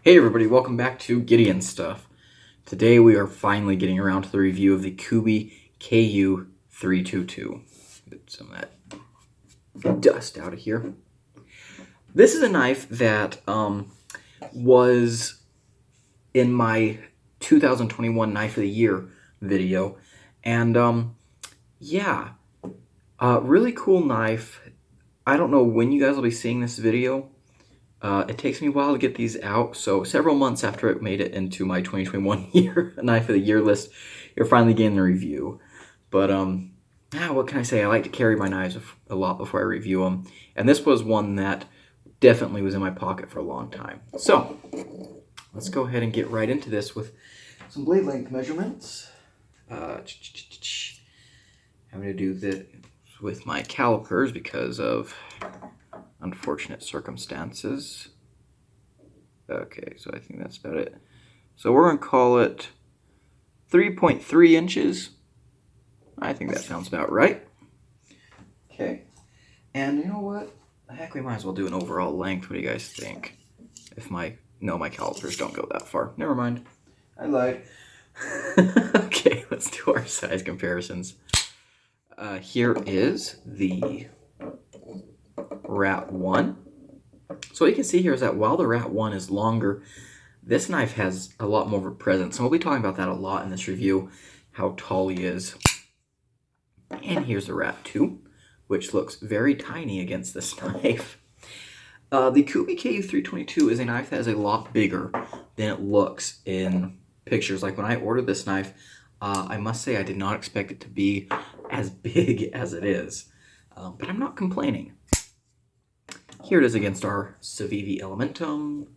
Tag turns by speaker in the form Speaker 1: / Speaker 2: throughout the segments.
Speaker 1: Hey everybody, welcome back to Gideon Stuff. Today we are finally getting around to the review of the Kubey KU-322. Get some of that dust out of here. This is a knife that was in my 2021 Knife of the Year video. And yeah, really cool knife. I don't know when you guys will be seeing this video. It takes me a while to get these out, so several months after it made it into my 2021 Knife of the Year list, you're finally getting the review. But, what can I say? I like to carry my knives a lot before I review them, and this was one that definitely was in my pocket for a long time. So, let's go ahead and get right into this with some blade length measurements. I'm going to do this with my calipers because of unfortunate circumstances. Okay, so I think that's about it. So we're going to call it 3.3 inches. I think that sounds about right. Okay, and you know what? Heck, we might as well do an overall length. What do you guys think? If my calipers don't go that far. Never mind. I lied. Okay, let's do our size comparisons. Here is the Rat 1. So what you can see here is that while the Rat 1 is longer, this knife has a lot more of a presence. And we'll be talking about that a lot in this review, how tall he is. And here's the Rat 2, which looks very tiny against this knife. The Kubey KU-322 is a knife that is a lot bigger than it looks in pictures. Like when I ordered this knife, I must say I did not expect it to be as big as it is. But I'm not complaining. Here it is against our Civivi Elementum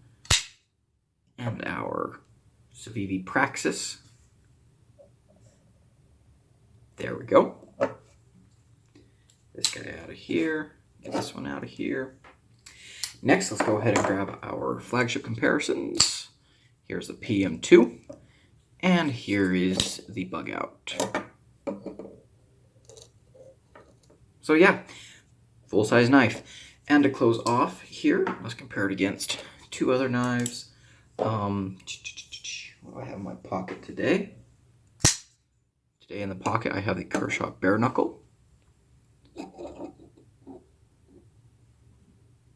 Speaker 1: and our Civivi Praxis. There we go. This guy out of here. Get this one out of here. Next, let's go ahead and grab our flagship comparisons. Here's the PM2. And here is the Bug Out. So yeah, full-size knife. And to close off here, let's compare it against two other knives. What do I have in my pocket today? Today in the pocket, I have the Kershaw Bare Knuckle.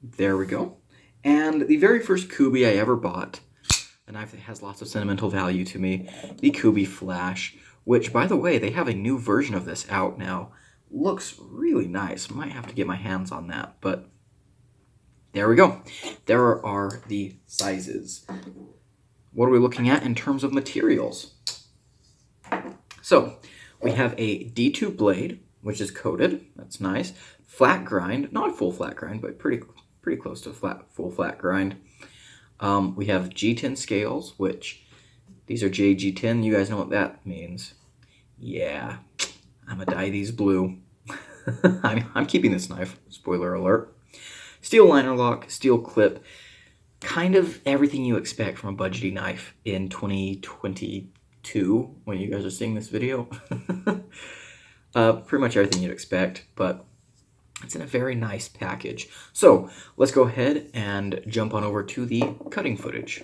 Speaker 1: There we go. And the very first Kubey I ever bought, a knife that has lots of sentimental value to me, the Kubey Flash, which, by the way, they have a new version of this out now. Looks really nice. Might have to get my hands on that, but there we go. There are the sizes. What are we looking at in terms of materials? So we have a D2 blade, which is coated. That's nice. Flat grind, not a full flat grind, but pretty close to full flat grind. We have G10 scales, which these are JG10. You guys know what that means. Yeah, I'm gonna dye these blue. I'm keeping this knife. Spoiler alert. Steel liner lock, steel clip, kind of everything you expect from a budgety knife in 2022 when you guys are seeing this video. Pretty much everything you'd expect, but it's in a very nice package. So let's go ahead and jump on over to the cutting footage.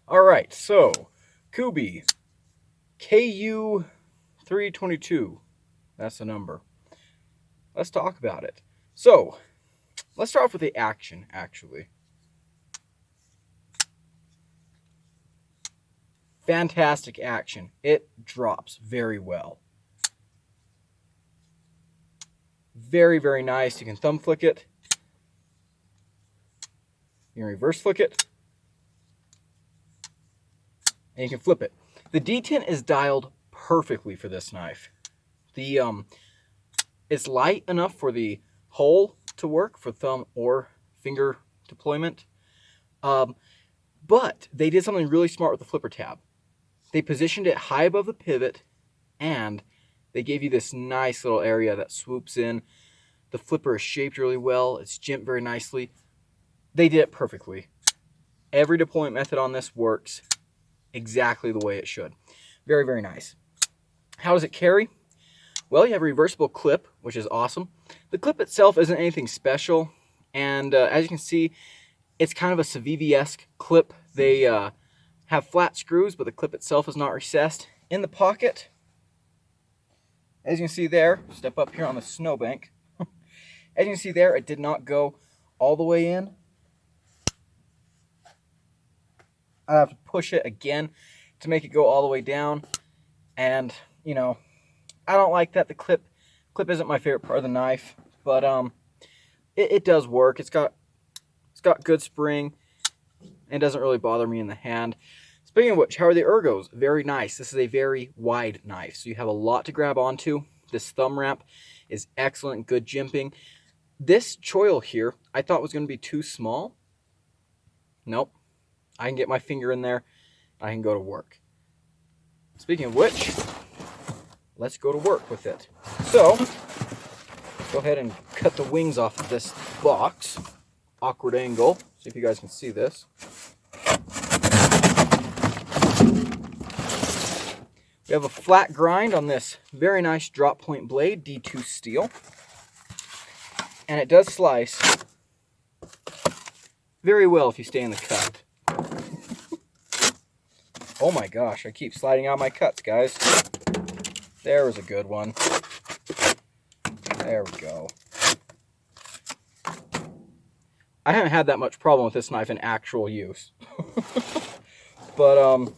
Speaker 1: All right, so Kubey KU-322, that's the number. Let's talk about it. So, let's start off with the action, actually. Fantastic action. It drops very well. Very, very nice. You can thumb flick it. You can reverse flick it. And you can flip it. The detent is dialed perfectly for this knife. It's light enough for the hole to work for thumb or finger deployment. But they did something really smart with the flipper tab. They positioned it high above the pivot, and they gave you this nice little area that swoops in. The flipper is shaped really well. It's jimped very nicely. They did it perfectly. Every deployment method on this works exactly the way it should. Very, very nice. How does it carry? Well, you have a reversible clip, which is awesome. The clip itself isn't anything special, And as you can see, it's kind of a Civivi-esque clip. They have flat screws, but the clip itself is not recessed. In the pocket, as you can see there, step up here on the snowbank. As you can see there, it did not go all the way in. I have to push it again to make it go all the way down. And, you know, I don't like that. The clip isn't my favorite part of the knife, but it does work. It's got good spring and doesn't really bother me in the hand. Speaking of which, how are the ergos? Very nice. This is a very wide knife, so you have a lot to grab onto. This thumb wrap is excellent, good jimping. This choil here, I thought was going to be too small. Nope. I can get my finger in there. I can go to work. Speaking of which, let's go to work with it. So, let's go ahead and cut the wings off of this box. Awkward angle. See if you guys can see this. We have a flat grind on this very nice drop point blade, D2 steel. And it does slice very well if you stay in the cut. Oh my gosh, I keep sliding out my cuts, guys. There was a good one. There we go. I haven't had that much problem with this knife in actual use. But,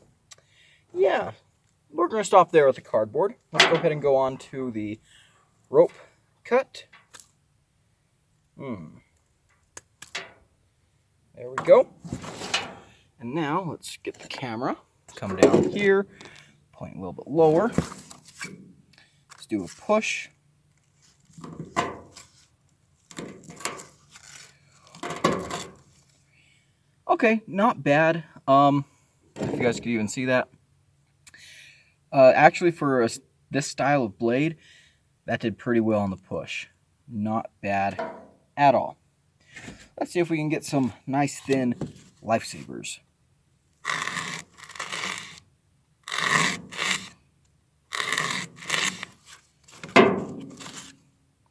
Speaker 1: yeah. We're going to stop there with the cardboard. Let's go ahead and go on to the rope cut. There we go. And now let's get the camera. Come down here. Point a little bit lower. Let's do a push. Okay, not bad. If you guys could even see that. Actually, for this style of blade, that did pretty well on the push. Not bad at all. Let's see if we can get some nice thin lifesavers.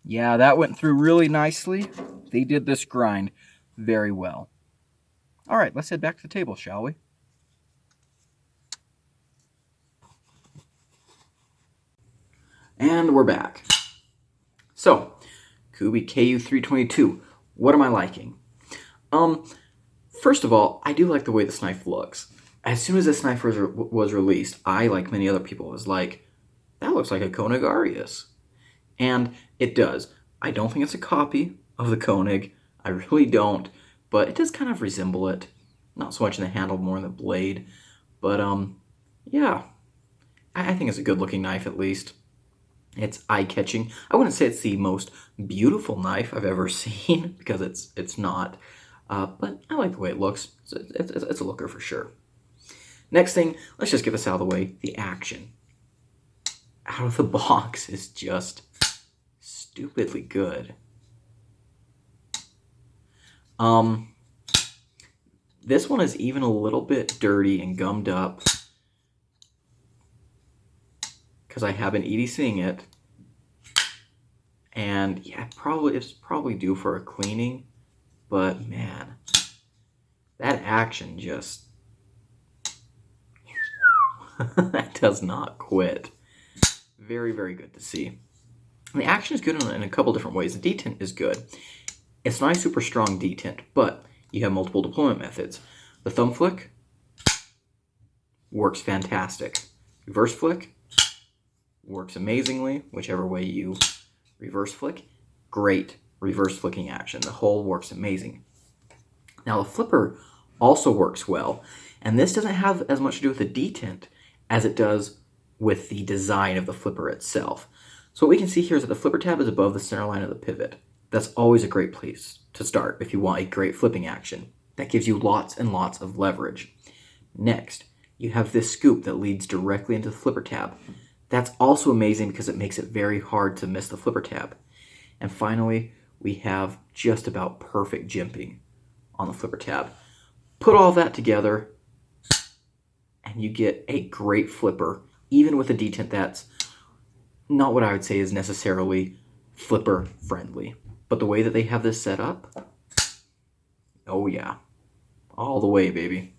Speaker 1: Yeah, that went through really nicely. They did this grind very well. All right, let's head back to the table, shall we? And we're back. So, Kubey KU-322. What am I liking? First of all, I do like the way this knife looks. As soon as this knife was released, I, like many other people, was like, that looks like a Koenig Arius. And it does. I don't think it's a copy of the Koenig. I really don't. But it does kind of resemble it. Not so much in the handle, more in the blade. But, yeah. I think it's a good-looking knife, at least. It's eye-catching. I wouldn't say it's the most beautiful knife I've ever seen, because it's not. But I like the way it looks. It's a looker for sure. Next thing, let's just get this out of the way. The action. Out of the box is just stupidly good. This one is even a little bit dirty and gummed up, because I have been EDCing it, and yeah, it's probably due for a cleaning, but man, that action just that does not quit. Very, very good to see. And the action is good in a couple different ways. The detent is good. It's not a super strong detent, but you have multiple deployment methods. The thumb flick works fantastic. Reverse flick works amazingly, whichever way you reverse flick. Great reverse flicking action. The whole works amazing. Now the flipper also works well, and this doesn't have as much to do with the detent as it does with the design of the flipper itself. So what we can see here is that the flipper tab is above the center line of the pivot. That's always a great place to start if you want a great flipping action. That gives you lots and lots of leverage. Next, you have this scoop that leads directly into the flipper tab. That's also amazing because it makes it very hard to miss the flipper tab. And finally, we have just about perfect jimping on the flipper tab. Put all that together, and you get a great flipper, even with a detent that's not what I would say is necessarily flipper friendly. But the way that they have this set up, Oh yeah, all the way, baby.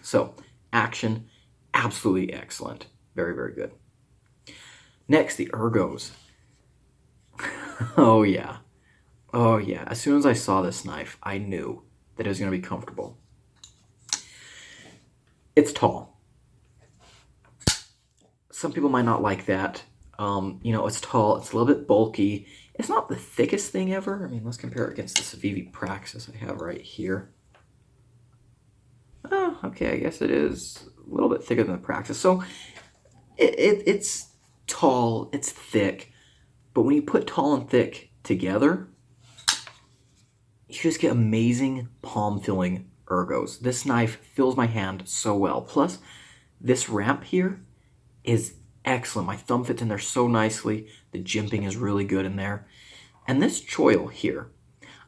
Speaker 1: So, action, absolutely excellent. Very, very good. Next, the ergos. Oh yeah. Oh yeah. As soon as I saw this knife, I knew that it was going to be comfortable. It's tall. Some people might not like that. It's tall. It's a little bit bulky. It's not the thickest thing ever. I mean, let's compare it against the Civivi Praxis I have right here. Oh, okay, I guess it is a little bit thicker than the Praxis. So it's tall, it's thick, but when you put tall and thick together, you just get amazing palm-filling ergos. This knife fills my hand so well. Plus, this ramp here is excellent. My thumb fits in there so nicely. The jimping is really good in there. And this choil here,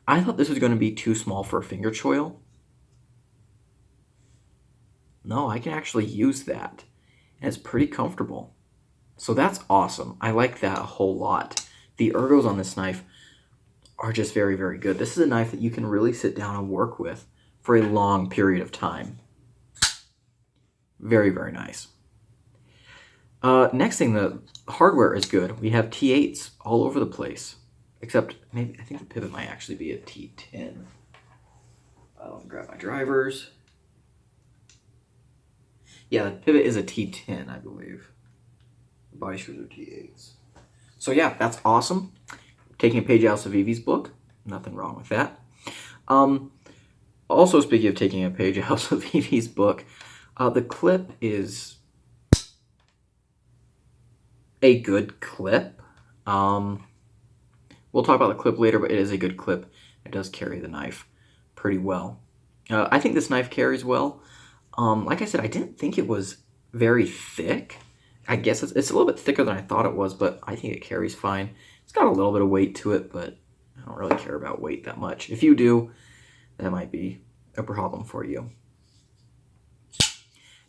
Speaker 1: I thought this was going to be too small for a finger choil. No, I can actually use that. And it's pretty comfortable. So that's awesome. I like that a whole lot. The ergos on this knife are just very, very good. This is a knife that you can really sit down and work with for a long period of time. Very, very nice. Next thing, the hardware is good. We have T8s all over the place. Except, maybe I think the pivot might actually be a T10. I'll grab my drivers. Yeah, the pivot is a T10, I believe. The body screws are T8s. So yeah, that's awesome. Taking a page out of Civivi's book. Nothing wrong with that. Also, speaking of taking a page out of Civivi's book, the clip is a good clip. We'll talk about the clip later, but it is a good clip. It does carry the knife pretty well. I think this knife carries well. Like I said, I didn't think it was very thick. I guess it's a little bit thicker than I thought it was, but I think it carries fine. It's got a little bit of weight to it, but I don't really care about weight that much. If you do, that might be a problem for you.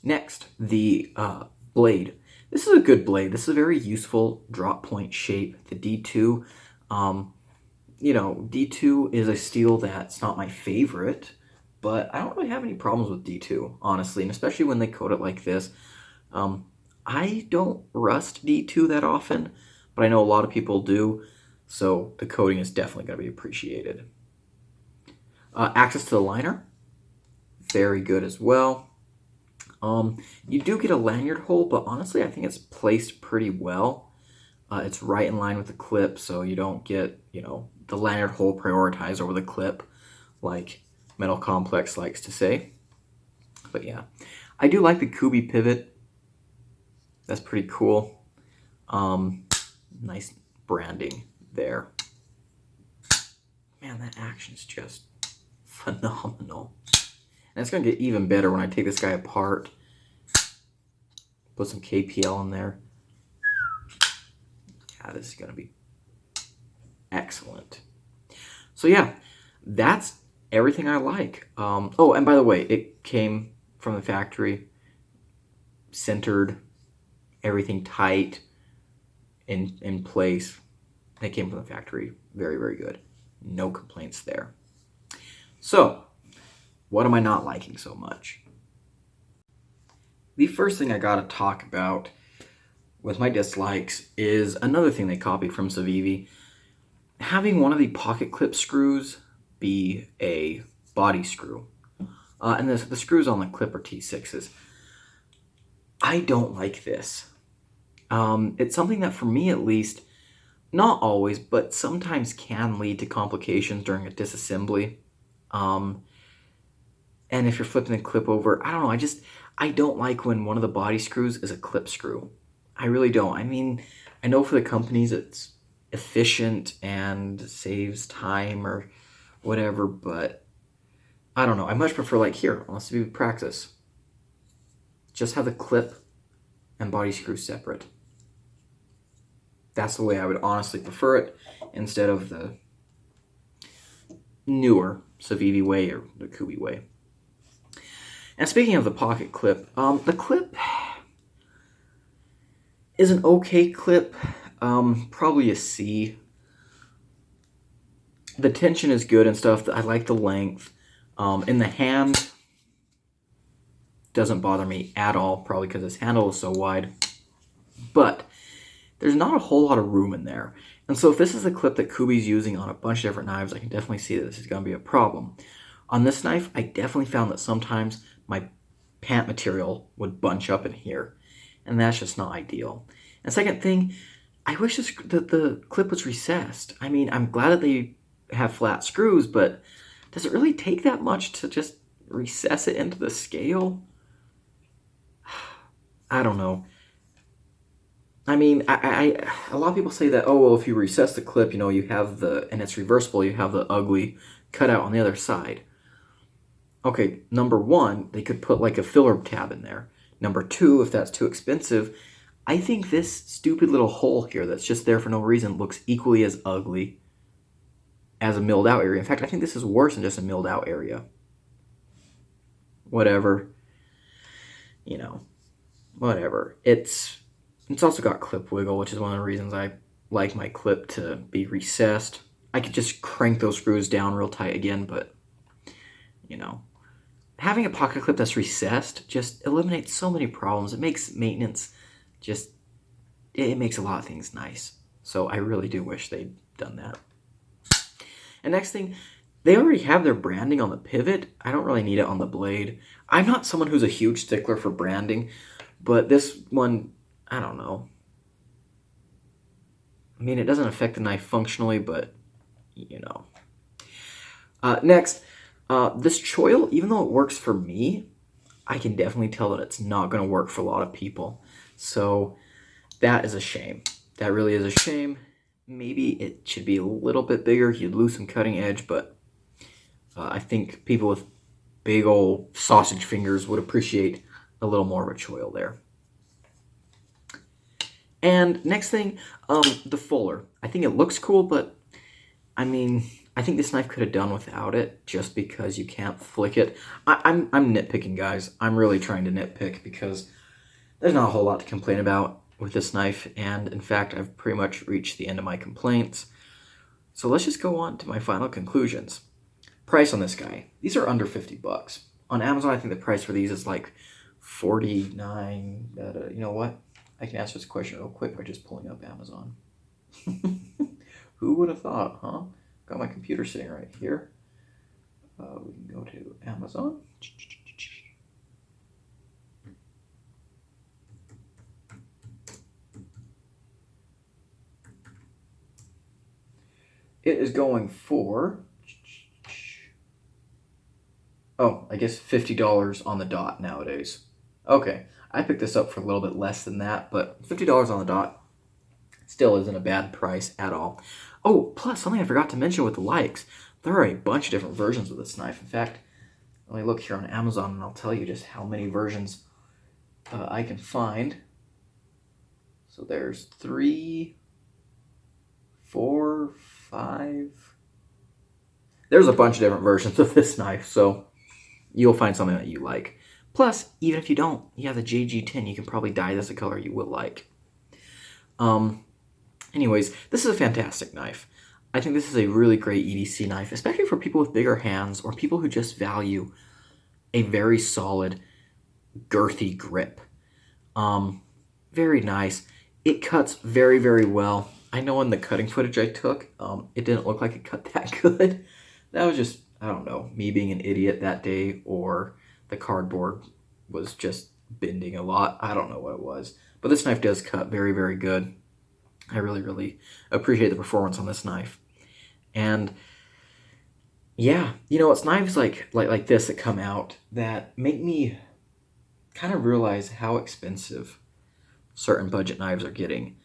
Speaker 1: Next, the blade. This is a good blade. This is a very useful drop point shape. The D2, D2 is a steel that's not my favorite, but I don't really have any problems with D2, honestly, and especially when they coat it like this. I don't rust D2 that often, but I know a lot of people do, so the coating is definitely going to be appreciated. Access to the liner, very good as well. You do get a lanyard hole, but honestly, I think it's placed pretty well. It's right in line with the clip, so you don't get, the lanyard hole prioritized over the clip, like Metal Complex likes to say. But yeah, I do like the Kubey pivot. That's pretty cool. Nice branding there. Man, that action's just phenomenal. And it's going to get even better when I take this guy apart. Put some KPL in there. Yeah, this is going to be excellent. So yeah, that's everything I like. Oh, and by the way, it came from the factory, centered, everything tight, in place. It came from the factory. Very, very good. No complaints there. So, what am I not liking so much? The first thing I gotta talk about with my dislikes is another thing they copied from Civivi. Having one of the pocket clip screws be a body screw. And the screws on the clip are T6s. I don't like this. It's something that, for me at least, not always, but sometimes can lead to complications during a disassembly. And if you're flipping the clip over, I don't know, I don't like when one of the body screws is a clip screw. I really don't. I mean, I know for the companies it's efficient and saves time or whatever, but I don't know. I much prefer, like here, on Civivi Praxis, just have the clip and body screw separate. That's the way I would honestly prefer it, instead of the newer Civivi way or the Kubey way. And speaking of the pocket clip, the clip is an okay clip, probably a C. The tension is good and stuff. I like the length. In the hand, doesn't bother me at all, probably because this handle is so wide. But there's not a whole lot of room in there. And so if this is the clip that Kubey's using on a bunch of different knives, I can definitely see that this is going to be a problem. On this knife, I definitely found that sometimes my pant material would bunch up in here, and that's just not ideal. And second thing, I wish that the clip was recessed. I mean, I'm glad that they have flat screws, but does it really take that much to just recess it into the scale? I don't know. I mean, a lot of people say that, oh, well, if you recess the clip, you have and it's reversible, you have the ugly cutout on the other side. Okay, number one, they could put like a filler tab in there. Number two, if that's too expensive, I think this stupid little hole here that's just there for no reason looks equally as ugly as a milled out area. In fact, I think this is worse than just a milled out area. Whatever. Whatever. It's also got clip wiggle, which is one of the reasons I like my clip to be recessed. I could just crank those screws down real tight again, but, having a pocket clip that's recessed just eliminates so many problems. It makes maintenance it makes a lot of things nice. So I really do wish they'd done that. And next thing, they already have their branding on the pivot. I don't really need it on the blade. I'm not someone who's a huge stickler for branding, but this one, I don't know. I mean, it doesn't affect the knife functionally, but, Next, this choil, even though it works for me, I can definitely tell that it's not going to work for a lot of people. So that is a shame. That really is a shame. Maybe it should be a little bit bigger. You'd lose some cutting edge, but I think people with big old sausage fingers would appreciate a little more of a choil there. And next thing, the fuller. I think it looks cool, but I mean, I think this knife could have done without it just because you can't flick it. I'm nitpicking, guys. I'm really trying to nitpick because there's not a whole lot to complain about with this knife, and in fact, I've pretty much reached the end of my complaints. So let's just go on to my final conclusions. Price on this guy. These are under 50 bucks. On Amazon, I think the price for these is like $49. You know what? I can answer this question real quick by just pulling up Amazon. Who would have thought, huh? Got my computer sitting right here. We can go to Amazon. It is going for, I guess $50 on the dot nowadays. Okay, I picked this up for a little bit less than that, but $50 on the dot still isn't a bad price at all. Oh, plus something I forgot to mention with the likes. There are a bunch of different versions of this knife. In fact, let me look here on Amazon and I'll tell you just how many versions I can find. So there's 3, 4, 5. There's a bunch of different versions of this knife, so you'll find something that you like. Plus, even if you don't, you have the JG10. You can probably dye this a color you will like. Anyways, this is a fantastic knife. I think this is a really great EDC knife, especially for people with bigger hands or people who just value a very solid, girthy grip. Very nice. It cuts very, very well. I know in the cutting footage I took, it didn't look like it cut that good. That was just, I don't know, me being an idiot that day, or the cardboard was just bending a lot. I don't know what it was. But this knife does cut very, very good. I really, really appreciate the performance on this knife. And yeah, it's knives like this that come out that make me kind of realize how expensive certain budget knives are getting.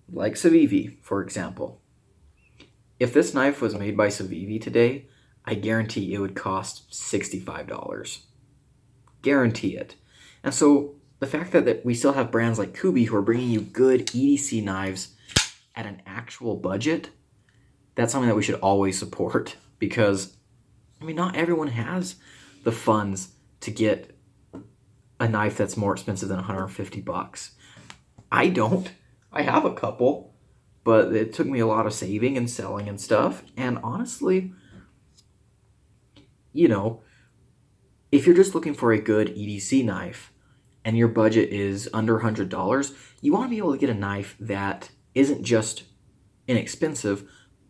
Speaker 1: Like Civivi, for example. If this knife was made by Civivi today, I guarantee it would cost $65. Guarantee it. And so the fact that we still have brands like Kubey who are bringing you good EDC knives at an actual budget, that's something that we should always support, because, I mean, not everyone has the funds to get a knife that's more expensive than 150 bucks. I don't. I have a couple, but it took me a lot of saving and selling and stuff, and honestly, you know, if you're just looking for a good EDC knife and your budget is under $100, you want to be able to get a knife that isn't just inexpensive,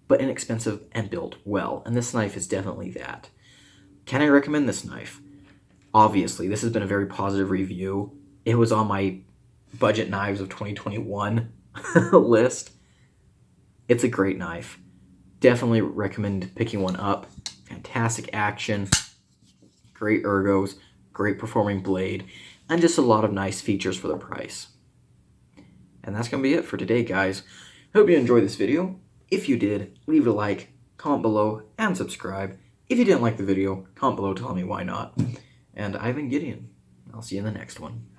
Speaker 1: but inexpensive and built well. And this knife is definitely that. Can I recommend this knife? Obviously, this has been a very positive review. It was on my budget knives of 2021 list. It's a great knife. Definitely recommend picking one up. Fantastic action, great ergos, great performing blade, and just a lot of nice features for the price. And that's going to be it for today, guys. Hope you enjoyed this video. If you did, leave a like, comment below, and subscribe. If you didn't like the video, comment below telling me why not. And I've been Gideon. I'll see you in the next one.